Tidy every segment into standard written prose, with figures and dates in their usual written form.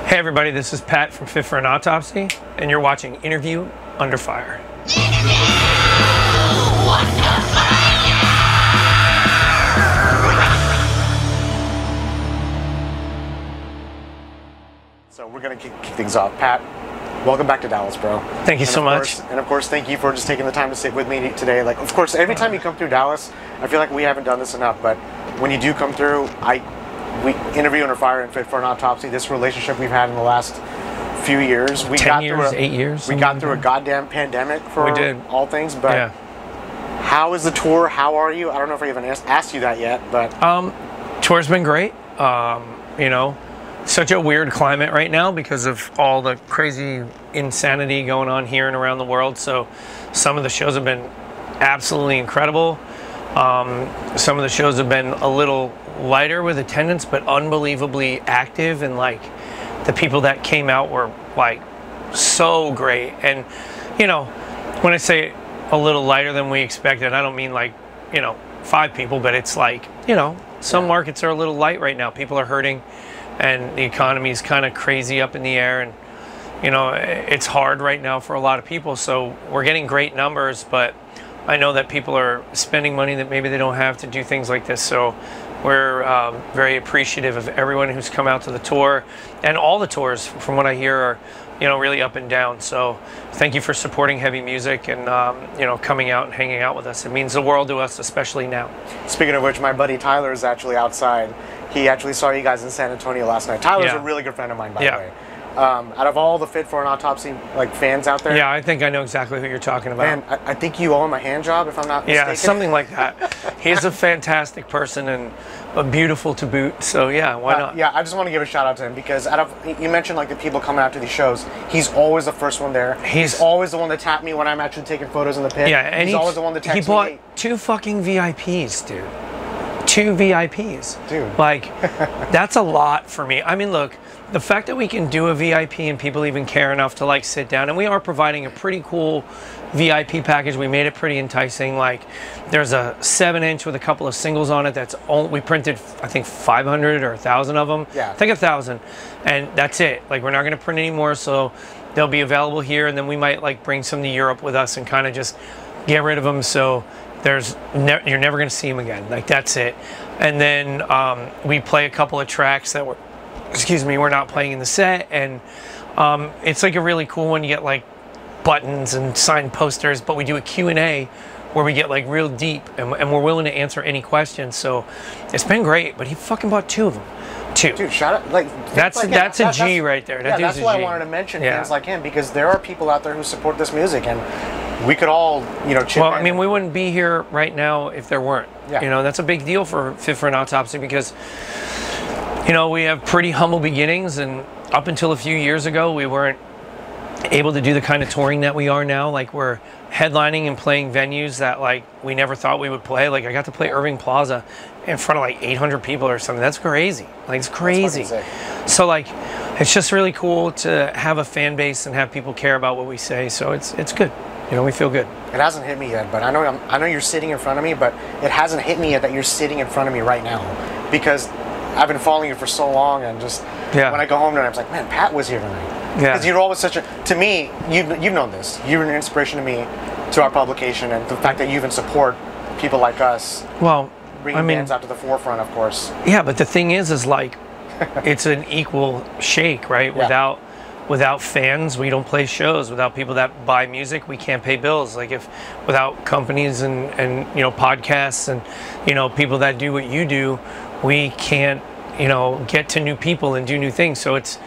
Hey everybody, this is Pat from Fit For An Autopsy, and you're watching Interview Under Fire. So we're going to kick things off. Pat, welcome back to Dallas, bro. Thank you so much. And of course, thank you for just taking the time to sit with me today. Like, of course, every time you come through Dallas, I feel like we haven't done this enough, but when you do come through, we Interview Under Fire and Fit For An Autopsy, this relationship we've had in the last few years. 10 years, 8 years. We got through a goddamn pandemic for all things, but yeah. How is the tour? How are you? I don't know if I even asked you that yet, but... Tour's been great. You know, such a weird climate right now because of all the crazy insanity going on here and around the world. So some of the shows have been absolutely incredible. Some of the shows have been a little lighter with attendance, but unbelievably active, and like the people that came out were like so great. And you know, when I say a little lighter than we expected, I don't mean like, you know, 5 people, but it's like, you know, some markets are a little light right now. People are hurting and the economy is kind of crazy up in the air, and you know, it's hard right now for a lot of people. So we're getting great numbers, but I know that people are spending money that maybe they don't have to do things like this. So we're very appreciative of everyone who's come out to the tour, and all the tours, from what I hear, are, you know, really up and down. So thank you for supporting heavy music and you know, coming out and hanging out with us. It means the world to us, especially now. Speaking of which, my buddy Tyler is actually outside. He actually saw you guys in San Antonio last night. Tyler's a really good friend of mine, by the way. Out of all the Fit For An Autopsy like fans out there, I think I know exactly who you're talking about. Man, I think you owe him a hand job, if I'm not mistaken. Yeah, something like that. He's a fantastic person and beautiful to boot. So yeah, why not? Yeah, I just want to give a shout out to him because out of, you mentioned like the people coming out to these shows, he's always the first one there. He's always the one to tap me when I'm actually taking photos in the pit. Yeah, and he's always the one to text me. He bought 2 fucking VIPs, dude. 2 VIPs. Dude. Like, that's a lot for me. I mean, look, the fact that we can do a VIP and people even care enough to like sit down, and we are providing a pretty cool VIP package. We made it pretty enticing. Like, there's a 7-inch with a couple of singles on it that's we printed, I think, 500 or 1,000 of them. Yeah. I think 1,000, and that's it. Like, we're not going to print any more, so they'll be available here, and then we might like bring some to Europe with us and kind of just get rid of them. So you're never going to see them again. Like, that's it. And then we play a couple of tracks that we're not playing in the set, and it's like a really cool one. You get like buttons and signed posters, but we do a Q&A where we get like real deep, and we're willing to answer any questions. So it's been great. But he fucking bought 2 of them. 2. Dude, shout out! Like that's a G right there. That's why I wanted to mention fans like him, because there are people out there who support this music, and we could all, you know, chip in. Well, I mean, we wouldn't be here right now if there weren't. Yeah. You know, that's a big deal for Fit For An Autopsy, because, you know, we have pretty humble beginnings, and up until a few years ago, we weren't able to do the kind of touring that we are now. Like, we're headlining and playing venues that like we never thought we would play. Like, I got to play Irving Plaza in front of like 800 people or something. That's crazy. Like, it's crazy. So like, it's just really cool to have a fan base and have people care about what we say. So it's good. You know, we feel good. It hasn't hit me yet, but I know you're sitting in front of me, but it hasn't hit me yet that you're sitting in front of me right now, because I've been following you for so long, and just when I go home tonight, I was like, man, Pat was here tonight. Yeah. Because you're always such a, to me, you've known this. You're an inspiration to me, to our publication, and the fact that you even support people like us. Well, bringing bands out to the forefront, of course. Yeah, but the thing is like, it's an equal shake, right? Yeah. Without fans, we don't play shows. Without people that buy music, we can't pay bills. Like, without companies and you know, podcasts and, you know, people that do what you do, we can't, you know, get to new people and do new things. So it's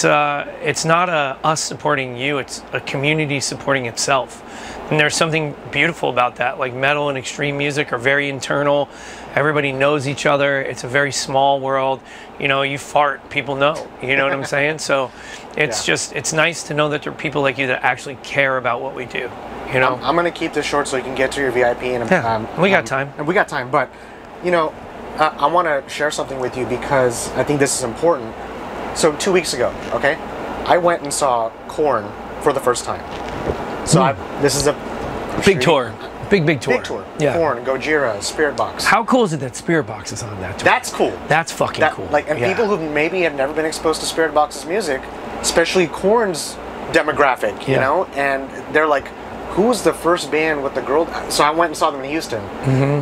not us supporting you, it's a community supporting itself. And there's something beautiful about that. Like, metal and extreme music are very internal. Everybody knows each other. It's a very small world. You know, you fart, people know. You know what I'm saying? So it's just, it's nice to know that there are people like you that actually care about what we do. You know? I'm going to keep this short so you can get to your VIP. And we got time. And we got time. But, you know, I want to share something with you because I think this is important. So 2 weeks ago, okay, I went and saw Korn for the first time. So this is a big tour. Big tour. Big tour. Yeah. Korn, Gojira, Spirit Box. How cool is it that Spirit Box is on that tour? That's cool. That's fucking cool. Like, and people who maybe have never been exposed to Spirit Box's music, especially Korn's demographic, you know, and they're like, who was the first band with the girl? So I went and saw them in Houston,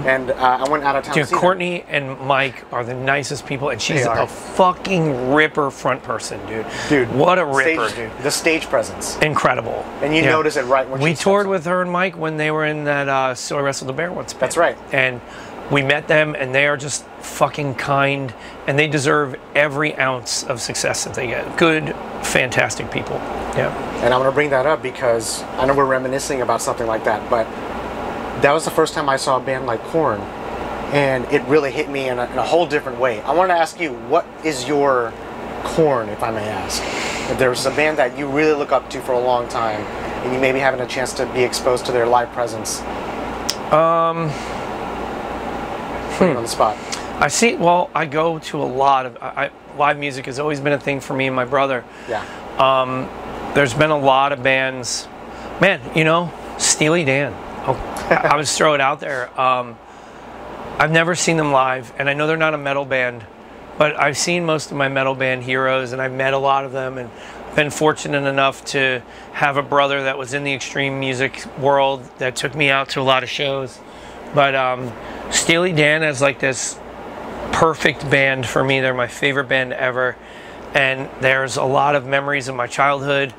and I went out of town. Dude, to see Courtney and Mike are the nicest people, and she's a fucking ripper front person, dude. Dude, what a ripper, dude. The stage presence, incredible. And you notice it right when we toured with her and Mike when they were in that So I Wrestled a Bear once. That's right. And we met them, and they are just fucking kind, and they deserve every ounce of success that they get. Good, fantastic people. Yeah. And I'm going to bring that up because I know we're reminiscing about something like that, but that was the first time I saw a band like Korn, and it really hit me in a whole different way. I want to ask you, what is your Korn, if I may ask? If there's a band that you really look up to for a long time, and you maybe having a chance to be exposed to their live presence. On the spot. I see. Well, I go to a lot of live music has always been a thing for me and my brother. Yeah. There's been a lot of bands, man. You know, Steely Dan. Oh, I would just throw it out there. I've never seen them live, and I know they're not a metal band, but I've seen most of my metal band heroes, and I've met a lot of them, and been fortunate enough to have a brother that was in the extreme music world that took me out to a lot of shows. But Steely Dan is like this perfect band for me. They're my favorite band ever, and there's a lot of memories of my childhood.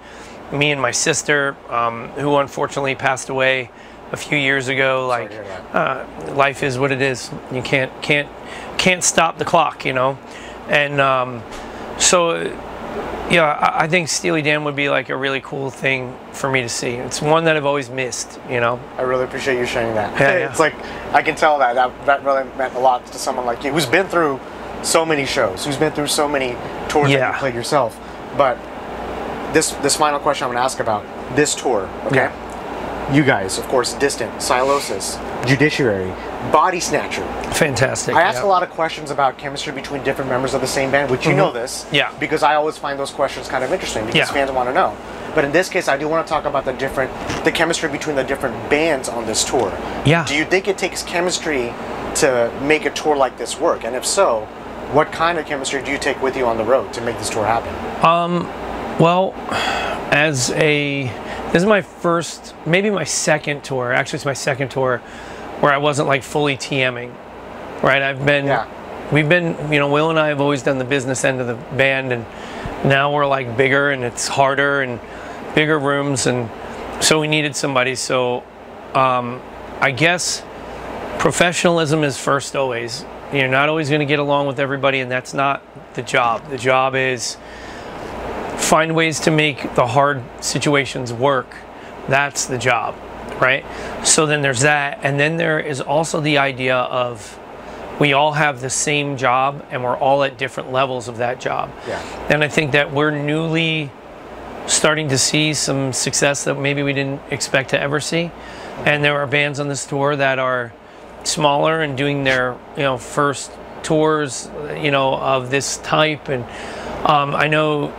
Me and my sister, who unfortunately passed away a few years ago. Like, life is what it is. You can't stop the clock, you know. And so, yeah, I think Steely Dan would be like a really cool thing for me to see. It's one that I've always missed, you know. I really appreciate you sharing that. Yeah, it's like, I can tell that really meant a lot to someone like you, who's been through so many shows, who's been through so many tours that you played yourself. But this final question I'm going to ask about this tour, okay? Yeah. You guys, of course, Distant, Sylosis, Judiciary, Bodysnatcher. Fantastic. I ask a lot of questions about chemistry between different members of the same band, which you know this. Yeah. Because I always find those questions kind of interesting because fans want to know. But in this case, I do want to talk about the chemistry between the different bands on this tour. Yeah. Do you think it takes chemistry to make a tour like this work? And if so, what kind of chemistry do you take with you on the road to make this tour happen? Well, this is my first, maybe my second tour. Actually, it's my second tour where I wasn't like fully TMing, right? We've been, you know, Will and I have always done the business end of the band, and now we're like bigger and it's harder and bigger rooms, and so we needed somebody. So I guess professionalism is first always. You're not always going to get along with everybody, and that's not the job. The job is find ways to make the hard situations work. That's the job, right? So then there's that, and then there is also the idea of we all have the same job and we're all at different levels of that job. Yeah. And I think that we're newly starting to see some success that maybe we didn't expect to ever see. And there are bands on this tour that are smaller and doing their, you know, first tours, you know, of this type. And I know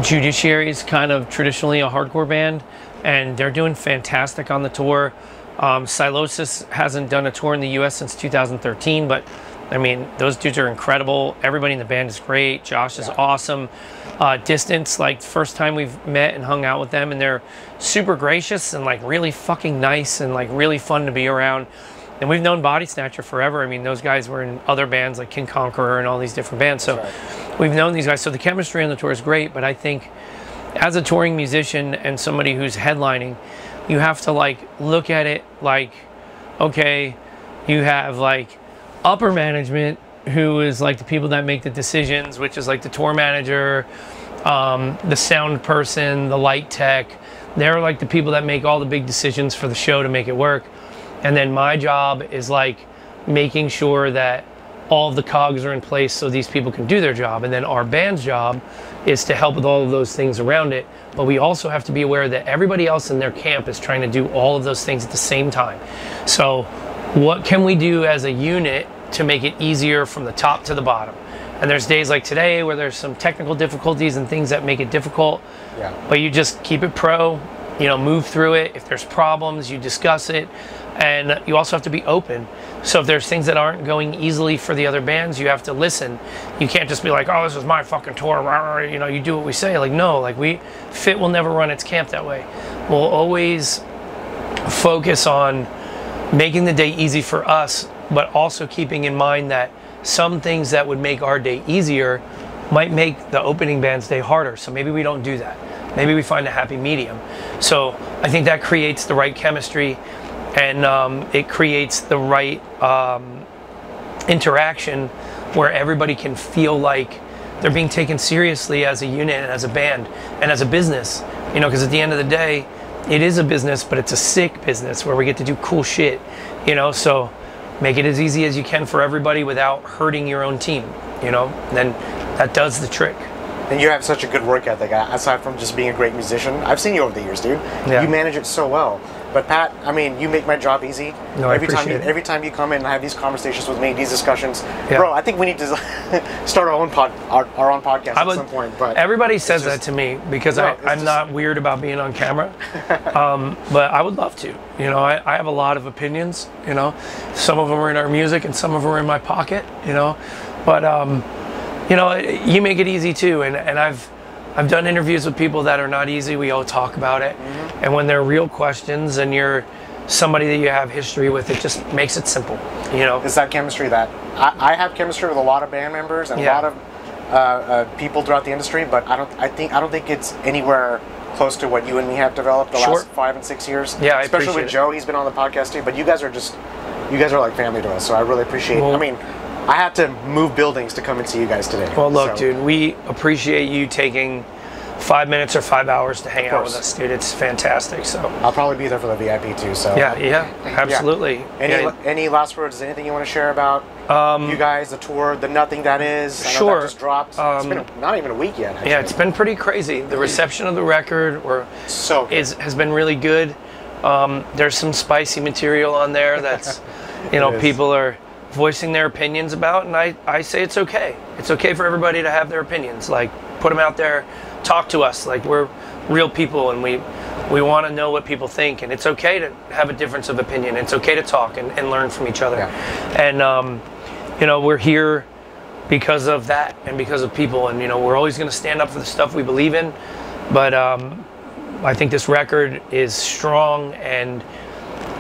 Judiciary is kind of traditionally a hardcore band, and they're doing fantastic on the tour. Sylosis hasn't done a tour in the US since 2013, but I mean, those dudes are incredible. Everybody in the band is great. Josh is awesome. Distance, like, first time we've met and hung out with them, and they're super gracious and like really fucking nice and like really fun to be around. And we've known Bodysnatcher forever. I mean, those guys were in other bands like King Conqueror and all these different bands. So we've known these guys. So the chemistry on the tour is great. But I think as a touring musician and somebody who's headlining, you have to like look at it like, okay, you have like upper management who is like the people that make the decisions, which is like the tour manager, the sound person, the light tech. They're like the people that make all the big decisions for the show to make it work. And then my job is like making sure that all of the cogs are in place so these people can do their job. And then our band's job is to help with all of those things around it. But we also have to be aware that everybody else in their camp is trying to do all of those things at the same time. So what can we do as a unit to make it easier from the top to the bottom? And there's days like today where there's some technical difficulties and things that make it difficult. Yeah. But you just keep it pro, move through it. If there's problems, you discuss it, and you also have to be open. So if there's things that aren't going easily for the other bands, you have to listen. You can't just be like, oh, this is my fucking tour, you do what we say. Like, no, like Fit will never run its camp that way. We'll always focus on making the day easy for us, but also keeping in mind that some things that would make our day easier might make the opening band's day harder. So maybe we don't do that. Maybe we find a happy medium. So I think that creates the right chemistry, and it creates the right interaction where everybody can feel like they're being taken seriously as a unit and as a band and as a business. Because at the end of the day, it is a business, but it's a sick business where we get to do cool shit. So make it as easy as you can for everybody without hurting your own team. Then that does the trick. And you have such a good work ethic, aside from just being a great musician. I've seen you over the years, dude. Yeah. You manage it so well. But Pat, you make my job easy. No, every time you come in and have these conversations with me, these discussions, bro, I think we need to start our own podcast at some point. But everybody says that to me because I'm not weird about being on camera. But I would love to. I have a lot of opinions. Some of them are in our music and some of them are in my pocket. But you make it easy too, and I've done interviews with people that are not easy. We all talk about it, and when they're real questions and you're somebody that you have history with, it just makes it simple. It's that chemistry that I have chemistry with a lot of band members and a lot of people throughout the industry, but I don't think it's anywhere close to what you and me have developed the last 5 and 6 years. Yeah, especially with Joe. He's been on the podcast too, but you guys are like family to us, so I really appreciate it. I had to move buildings to come and see you guys today. Well, look, dude, we appreciate you taking 5 minutes or 5 hours to hang out with us, dude. It's fantastic. So I'll probably be there for the VIP too. So yeah, absolutely. Any last words? Anything you want to share about you guys, the tour, the Nothing That Is? I know that just dropped. It's been not even a week yet. Actually. Yeah, it's been pretty crazy. The reception of the record has been really good. There's some spicy material on there that's people are voicing their opinions about, and I say it's okay. It's okay for everybody to have their opinions. Like, put them out there, talk to us. Like, we're real people, and we want to know what people think, and it's okay to have a difference of opinion. It's okay to talk and learn from each other. And we're here because of that and because of people, and we're always going to stand up for the stuff we believe in. But I think this record is strong and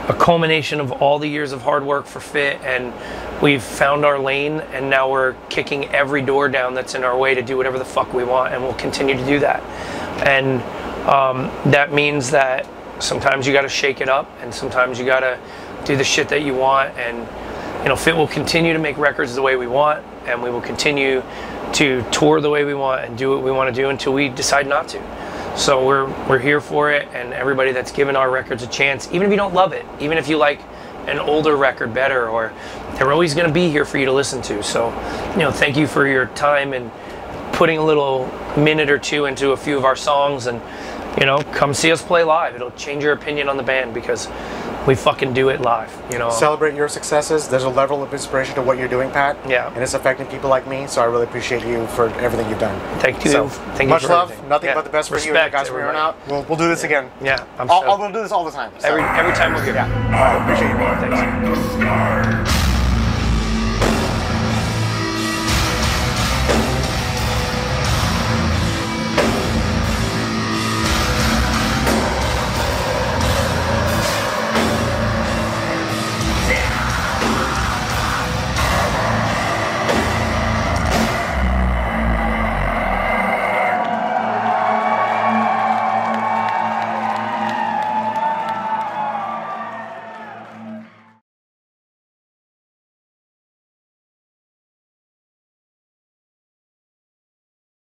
a culmination of all the years of hard work for Fit, and we've found our lane, and now we're kicking every door down that's in our way to do whatever the fuck we want, and we'll continue to do that. And that means that sometimes you got to shake it up, and sometimes you got to do the shit that you want. And Fit will continue to make records the way we want, and we will continue to tour the way we want and do what we want to do until we decide not to. So we're here for it, and everybody that's given our records a chance, even if you don't love it, even if you like an older record better, or they're always going to be here for you to listen to. So, thank you for your time and putting a little minute or two into a few of our songs, and come see us play live. It'll change your opinion on the band because we fucking do it live. Celebrate your successes. There's a level of inspiration to what you're doing, Pat. Yeah. And it's affecting people like me, so I really appreciate you for everything you've done. Thank you. So, thank you. Much for love. everything. Nothing but the best for you and guys from here on out. We'll do this again. Yeah. We'll do this all the time. So. Every time we're here. Yeah. All right. Appreciate you. Thanks.